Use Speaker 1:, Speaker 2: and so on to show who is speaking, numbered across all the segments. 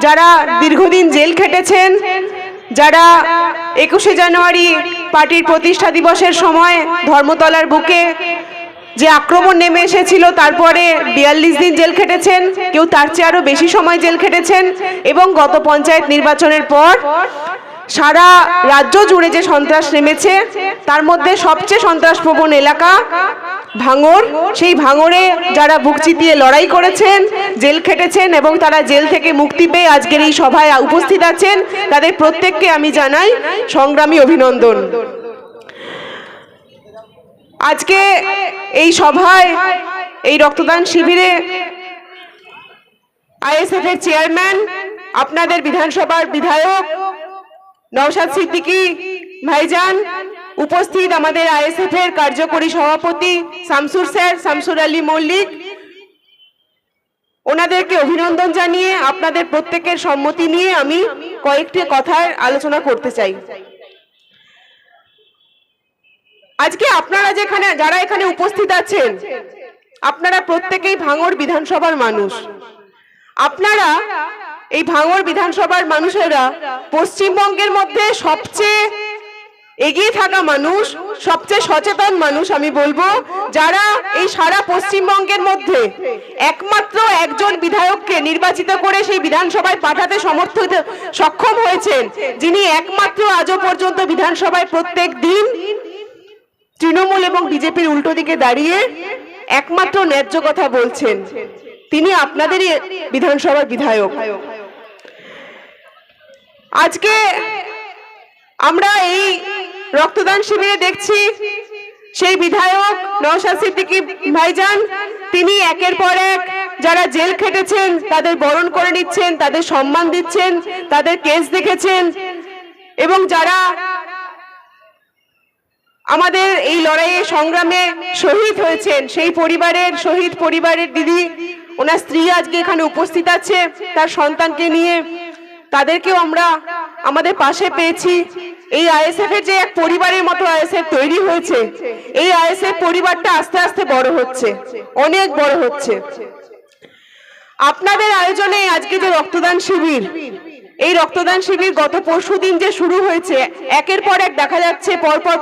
Speaker 1: যারা দীর্ঘদিন জেল খেটেছেন, যারা 21শে জানুয়ারি পার্টির প্রতিষ্ঠা দিবসের সময় ধর্মতলার বুকে যে আক্রমণ নেমে এসেছিল তারপরে 42 দিন জেল খেটেছেন, কেউ তার চেয়ে আরও বেশি সময় জেল খেটেছেন, এবং গত পঞ্চায়েত নির্বাচনের পর সারা রাজ্য জুড়ে যে সন্ত্রাস নেমেছে তার মধ্যে সবচেয়ে সন্ত্রাসপ্রবণ এলাকা ভাঙড়। সেই ভাঙড়ে যারা বুক চিতিয়ে লড়াই করেছেন, জেল খেটেছেন এবং তারা জেল থেকে মুক্তি পেয়ে আজকের এই সভায় উপস্থিত আছেন, তাদের প্রত্যেককে আমি জানাই সংগ্রামী অভিনন্দন। আজকে এই সভায়, এই রক্তদান শিবিরে আইএসএফ এর চেয়ারম্যান, আপনাদের বিধানসভার বিধায়ক নওশাদ সিদ্দিকী ভাইজান উপস্থিত, আমাদের আইএসএফ এর কার্যকরী সভাপতি শামসুর স্যার, শামসুর আলী মল্লিক, ওনাদেরকে অভিনন্দন জানিয়ে আপনাদের প্রত্যেকের সম্মতি নিয়ে আমি কয়েকটি কথার আলোচনা করতে চাই। আজকে আপনারা যারা এখানে উপস্থিত আছেন, আপনারা প্রত্যেকেই ভাঙড় বিধানসভার মানুষ। আপনারা এই ভাঙড় বিধানসভার মানুষেরা পশ্চিমবঙ্গের মধ্যে সবচেয়ে এগিয়ে থাকা মানুষ, সবচেয়ে সচেতন মানুষ আমি বলবো, যারা এই সারা পশ্চিমবঙ্গের মধ্যে একমাত্র একজন বিধায়ককে নির্বাচিত করে সেই বিধানসভায় পাঠাতে সক্ষম হয়েছেন, যিনি একমাত্র আজও পর্যন্ত বিধানসভায় প্রত্যেক দিন তৃণমূল এবং বিজেপির উল্টো দিকে দাঁড়িয়ে একমাত্র ন্যায্য কথা বলছেন, তিনি আপনাদেরই বিধানসভার বিধায়ক। আজকে আমরা এই রক্তদান শিবিরে দেখছি সেই বিধায়ক নওশাদ সিদ্দিকী ভাইজান, তিনি একের পর এক যারা জেল খেটেছেন তাদের বরণ করে নিচ্ছেন, তাদের সম্মান দিচ্ছেন, তাদের কেস দেখেছেন, এবং যারা আমাদের এই লড়াইয়ে সংগ্রামে শহীদ হয়েছেন সেই পরিবারের, শহীদ পরিবারের দিদি, ওনার স্ত্রী আজকে এখানে উপস্থিত আছে তার সন্তানকে নিয়ে, তাদেরকেও আমরা আমাদের পাশে পেয়েছি। এই আইএসএফ এর যে এক পরিবারের মতো আইএসএফ তৈরি হয়েছে, এই আইএসএফ পরিবারটা আস্তে আস্তে বড় হচ্ছে, অনেক বড় হচ্ছে। আপনাদের আয়োজনে আজকে যে রক্তদান শিবির, এই রক্তদান শিবির গত পরশুদিন যে শুরু হয়েছে, একের পর এক দেখা যাচ্ছে পরপর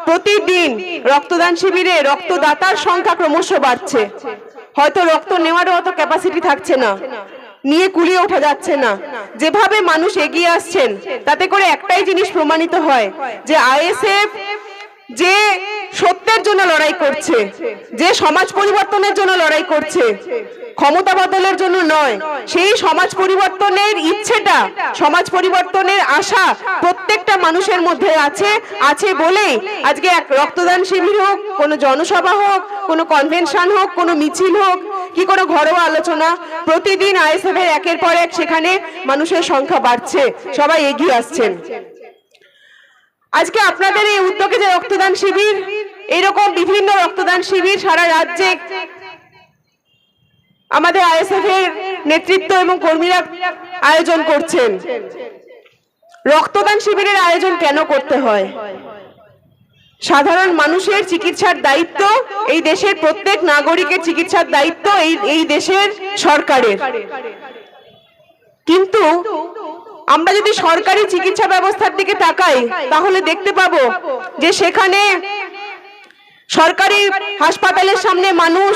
Speaker 1: প্রতিদিন রক্তদান শিবিরে রক্তদাতার সংখ্যা ক্রমশ বাড়ছে। হয়তো রক্ত নেওয়ারও অত ক্যাপাসিটি থাকছে না, নিয়ে কুলিয়ে ওঠা যাচ্ছে না। যেভাবে মানুষ এগিয়ে আসছেন তাতে করে একটাই জিনিস প্রমাণিত হয় যে আইএসএফ যে সত্যের জন্য লড়াই করছে, যে সমাজ পরিবর্তনের জন্য লড়াই করছে, ক্ষমতা বদলের জন্য নয়, সেই সমাজ পরিবর্তনের ইচ্ছেটা, সমাজ পরিবর্তনের আশা প্রত্যেকটা মানুষের মধ্যে আছে বলেই আজকে এক রক্তদান শিবির হোক, কোনো জনসভা হোক, কোনো কনভেনশন হোক, কোনো মিছিল হোক, কি কোনো ঘরোয়া আলোচনা, প্রতিদিন আইএসএফ এর একের পর এক সেখানে মানুষের সংখ্যা বাড়ছে, সবাই এগিয়ে আসছেন। আজকে আপনাদের এই উদ্যোগে যে রক্তদান শিবির, এরকম বিভিন্ন রক্তদান শিবির সারা রাজ্যে আমাদের আইএসএফ এর নেতৃত্ব এবং কর্মীরা আয়োজন করছেন। রক্তদান শিবিরের আয়োজন কেন করতে হয়? সাধারণ মানুষের চিকিৎসার দায়িত্ব, এই দেশের প্রত্যেক নাগরিকের চিকিৎসার দায়িত্ব এই দেশের সরকারের। কিন্তু আমরা যদি সরকারি চিকিৎসা ব্যবস্থার দিকে তাকাই তাহলে দেখতে পাবো যে সেখানে সরকারি হাসপাতালের সামনে মানুষ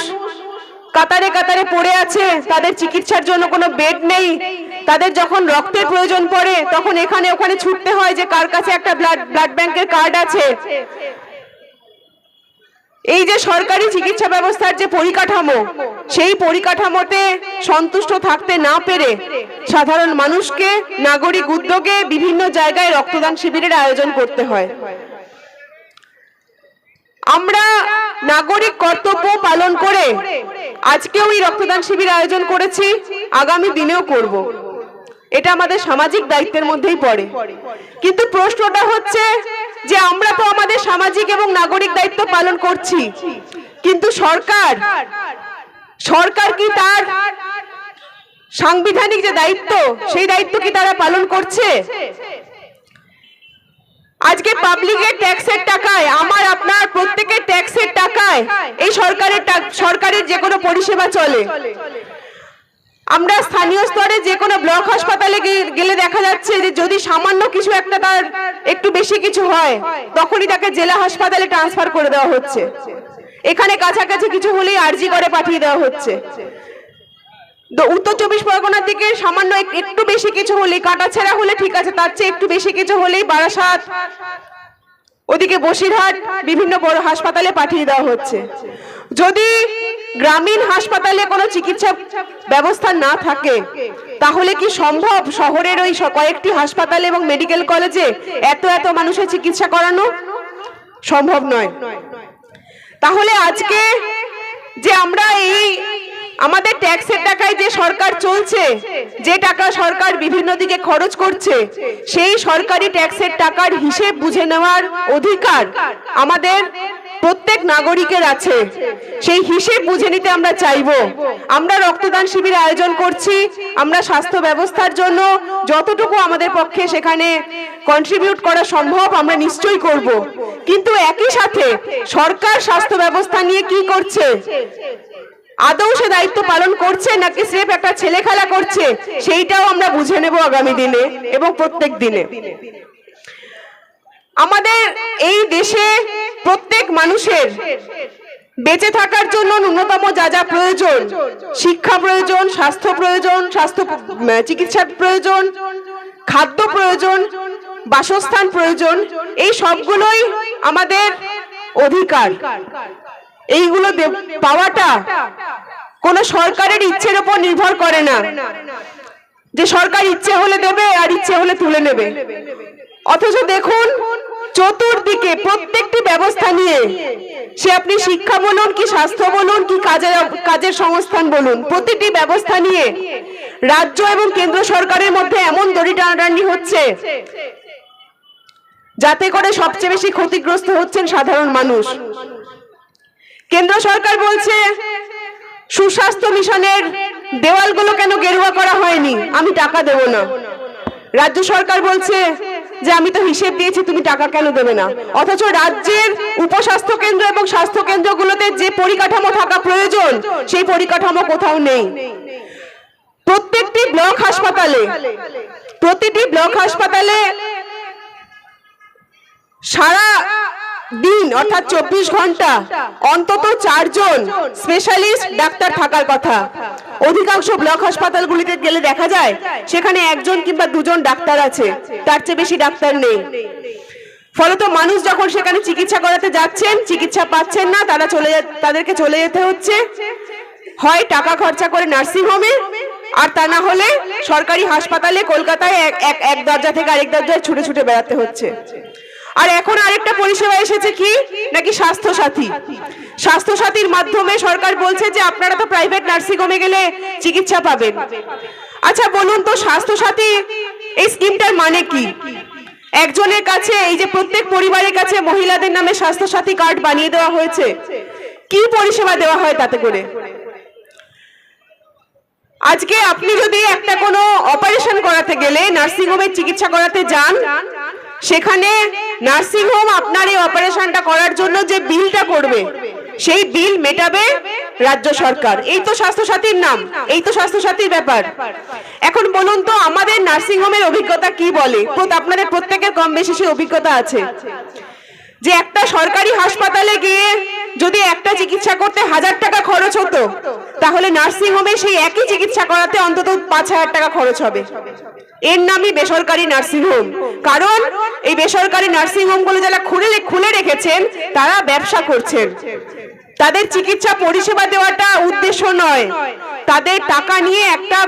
Speaker 1: কাতারে কাতারে পড়ে আছে, তাদের চিকিৎসার জন্য কোনো বেড নেই, তাদের যখন রক্তের প্রয়োজন পড়ে তখন এখানে ওখানে ছুটতে হয় যে কার কাছে একটা ব্লাড ব্যাংকের কার্ড আছে। এই যে সরকারি চিকিৎসা ব্যবস্থার যে পরিকাঠামো, সেই পরিকাঠামোতে সন্তুষ্ট থাকতে না পেরে সাধারণ মানুষকে নাগরিক উদ্যোগে বিভিন্ন জায়গায় রক্তদান শিবিরের আয়োজন করতে হয়। আমরা নাগরিক কর্তব্য পালন করে আজকেও এই রক্তদান শিবির আয়োজন করেছি, আগামী দিনেও করব। এটা আমাদের সামাজিক দায়িত্বের মধ্যেই পড়ে। কিন্তু প্রশ্নটা হচ্ছে যে আমরা তো আমাদের সামাজিক এবং নাগরিক দায়িত্ব পালন করছি, কিন্তু সরকার কি তার সাংবিধানিক যে দায়িত্ব, সেই দায়িত্ব কি তারা পালন করছে? আজকে পাবলিকের ট্যাক্সের টাকায়, আমার আপনার প্রত্যেকের ট্যাক্সের টাকায় এই সরকারের যে কোনো পরিষেবা চলে। আমরা স্থানীয় স্তরে যে কোনো ব্লক গেলে দেখা যাচ্ছে যে যদি সামান্য কিছু একটা তার একটু বেশি কিছু হয় তখনই তাকে জেলা হাসপাতালে ট্রান্সফার করে দেওয়া হচ্ছে। এখানে কাছাকাছি কিছু হলেই আরজি করে পাঠিয়ে দেওয়া হচ্ছে। তো উত্তর 24 পরগনার দিকে সামান্য একটু বেশি কিছু হলেই, কাটাছেঁড়া হলে ঠিক আছে, তার চেয়ে একটু বেশি কিছু হলেই বারাসাত, ওদিকে বসিরহাট, বিভিন্ন বড় হাসপাতালে পাঠিয়ে দেওয়া হচ্ছে। যদি গ্রামীণ হাসপাতালে কোনো চিকিৎসা ব্যবস্থা না থাকে তাহলে কি সম্ভব শহরের ওই কয়েকটি হাসপাতাল এবং মেডিকেল কলেজে এত এত মানুষের চিকিৎসা করানো? সম্ভব নয়। তাহলে আজকে যে আমরা এই আমাদের ট্যাক্সের টাকায় যে সরকার চলছে, যে টাকা সরকার বিভিন্ন দিকে খরচ করছে, সেই সরকারি ট্যাক্সের টাকার হিসেব বুঝে নেওয়ার অধিকার আমাদের প্রত্যেক নাগরিকের আছে। সেই হিসেব বুঝে নিতে আমরা চাইবো। আমরা রক্তদান শিবির আয়োজন করছি, আমরা স্বাস্থ্য ব্যবস্থার জন্য যতটুকু আমাদের পক্ষে সেখানে কন্ট্রিবিউট করা সম্ভব আমরা নিশ্চয়ই করব। কিন্তু একই সাথে সরকার স্বাস্থ্য ব্যবস্থা নিয়ে কি করছে, আদৌ সে দায়িত্ব পালন করছে নাকি স্রেফ একটা ছেলে খেলা করছে, সেইটাও আমরা বুঝে নেব আগামী দিনে এবং প্রত্যেক দিনে। আমাদের এই দেশে প্রত্যেক মানুষের বেঁচে থাকার জন্য ন্যূনতম যা যা প্রয়োজন, শিক্ষা প্রয়োজন, স্বাস্থ্য প্রয়োজন, চিকিৎসার প্রয়োজন, খাদ্য প্রয়োজন, বাসস্থান প্রয়োজন, এই সবগুলোই আমাদের অধিকার। এইগুলো পাওয়াটা কোন সরকারের ইচ্ছের উপর নির্ভর করে না যে সরকার ইচ্ছে হলে দেবে আর ইচ্ছে হলে তুলে নেবে। অথচ দেখুন চতুর্দিকে প্রত্যেকটি ব্যবস্থা নিয়ে, সে আপনি শিক্ষা বলুন কি স্বাস্থ্য বলুন কি কাজের সংস্থান বলুন, প্রতিটি ব্যবস্থা নিয়ে রাজ্য এবং কেন্দ্র সরকারের মধ্যে এমন দড়ি টানাটানি হচ্ছে যাতে করে সবচেয়ে বেশি ক্ষতিগ্রস্ত হচ্ছেন সাধারণ মানুষ। কেন্দ্র সরকার বলছে সুস্বাস্থ্য মিশনের দেওয়ালগুলো কেন গেরুয়া করা হয়নি, আমি টাকা দেব না। রাজ্য সরকার বলছে যে আমি তো হিসেব দিয়েছি, তুমি টাকা কেন দেবে না। অথচ রাজ্যের উপস্বাস্থ্য কেন্দ্র এবং স্বাস্থ্য কেন্দ্রগুলোতে যে পরিকাঠামো থাকা প্রয়োজন সেই পরিকাঠামো কোথাও নেই। প্রতিটি ব্লক হাসপাতালে সারা দিন অর্থাৎ 24 ঘন্টা অন্তত 4 জন স্পেশালিস্ট ডাক্তার থাকার কথা। অধিকাংশ ব্লক হাসপাতালগুলিতে গেলে দেখা যায় সেখানে 1 জন কিংবা 2 জন ডাক্তার আছে, তার চেয়ে বেশি ডাক্তার নেই। ফলত মানুষ যখন সেখানে চিকিৎসা করাতে যাচ্ছেন, চিকিৎসা পাচ্ছেন না, তাদেরকে চলে যেতে হচ্ছে হয় টাকা খরচা করে নার্সিং হোমে, আর তা না হলে সরকারি হাসপাতালে কলকাতায় এক দরজা থেকে আরেক দরজায় ছুটে ছুটে বেড়াতে হচ্ছে। আর এখন আরেকটা পরিষেবা এসেছে কি নাকি স্বাস্থ্য সাথীর মাধ্যমে সরকার বলছে যে আপনারা তো প্রাইভেট নার্সিং হোমে গেলে চিকিৎসা পাবেন। আচ্ছা বলুন তো স্বাস্থ্য সাথী এই স্কিমটার মানে কি? একজনের কাছে, এই যে প্রত্যেক পরিবারের কাছে মহিলাদের নামে স্বাস্থ্য সাথী কার্ড বানিয়ে দেওয়া হয়েছে, কি পরিষেবা দেওয়া হয় তাতে করে? আজকে আপনি যদি একটা কোনো অপারেশন করাতে গেলে নার্সিং হোমে চিকিৎসা করাতে যান, সেখানে নার্সিং হোম আপনার এই অপারেশনটা করার জন্য যে বিলটা করবে সেই বিল মেটাবে রাজ্য সরকার। এই তো স্বাস্থ্য সাথীর নাম, এই তো স্বাস্থ্য সাথীর ব্যাপার। এখন বলুন তো আমাদের নার্সিং হোমের অভিজ্ঞতা কি বলে? আপনাদের প্রত্যেকের কম বেশি সেই অভিজ্ঞতা আছে যে একটা সরকারি হাসপাতালে গিয়ে যদি একটা চিকিৎসা করতে 1000 টাকা খরচ হতো, তাহলে নার্সিং হোমে সেই একই চিকিৎসা করাতে অন্তত 5000 টাকা খরচ হবে। এর নামই বেসরকারি নার্সিং হোম। কারণ এই বেসরকারি নার্সিং হোমগুলো যারা খুলে রেখেছেন তারা ব্যবসা করছেন। তাদের চিকিৎসা পরিষেবা দেওয়াটা উদ্দেশ্য নয়, তাদের টাকা নিয়ে একটা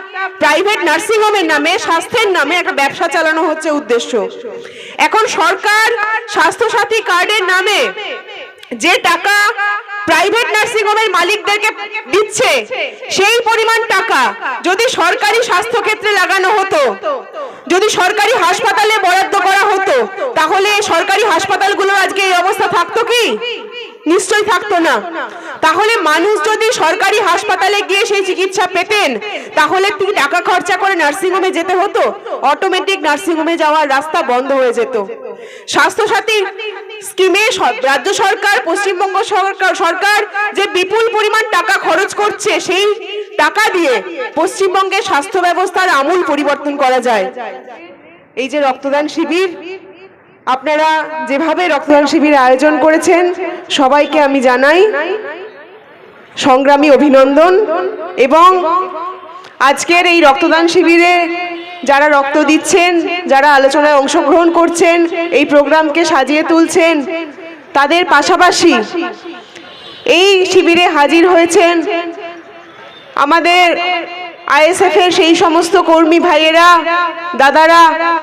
Speaker 1: প্রাইভেট নার্সিং হোমের নামে, স্বাস্থ্যের নামে একটা ব্যবসা চালানো হচ্ছে উদ্দেশ্য। এখন সরকার স্বাস্থ্য সাথী কার্ডের নামে যে টাকা প্রাইভেট নার্সিং হোমের মালিকদেরকে দিচ্ছে, সেই পরিমাণ টাকা যদি সরকারি স্বাস্থ্য ক্ষেত্রে লাগানো হতো, যদি সরকারি হাসপাতালে বরাদ্দ করা হতো, তাহলে সরকারি হাসপাতালগুলো আজকে এই অবস্থা থাকতো কি? নিশ্চয়ই থাকতো না। তাহলে মানুষ যদি সরকারি হাসপাতালে গিয়ে সেই চিকিৎসা পেতেন, তাহলে কি টাকা খরচা করে নার্সিং হোমে যেতে হতো? অটোমেটিক নার্সিং হোমে যাওয়ার রাস্তা বন্ধ হয়ে যেত। স্বাস্থ্য সাথী স্কিমে রাজ্য সরকার, পশ্চিমবঙ্গ সরকার যে বিপুল পরিমাণ টাকা খরচ করছে, সেই টাকা দিয়ে পশ্চিমবঙ্গের স্বাস্থ্য ব্যবস্থার আমূল পরিবর্তন করা যায়। এই যে রক্তদান শিবির, আপনারা যেভাবে রক্তদান শিবির আয়োজন করেছেন, সবাইকে আমি জানাই সংগ্রামী অভিনন্দন। এবং আজকের এই রক্তদান শিবিরে যারা রক্ত দিচ্ছেন, যারা আলোচনায় অংশগ্রহণ করছেন, এই প্রোগ্রামকে সাজিয়ে তুলছেন, তাদের পাশাপাশি এই শিবিরে হাজির হয়েছেন আমাদের আইএসএফ এর সেই সমস্ত কর্মী ভাইয়েরা, দাদারা,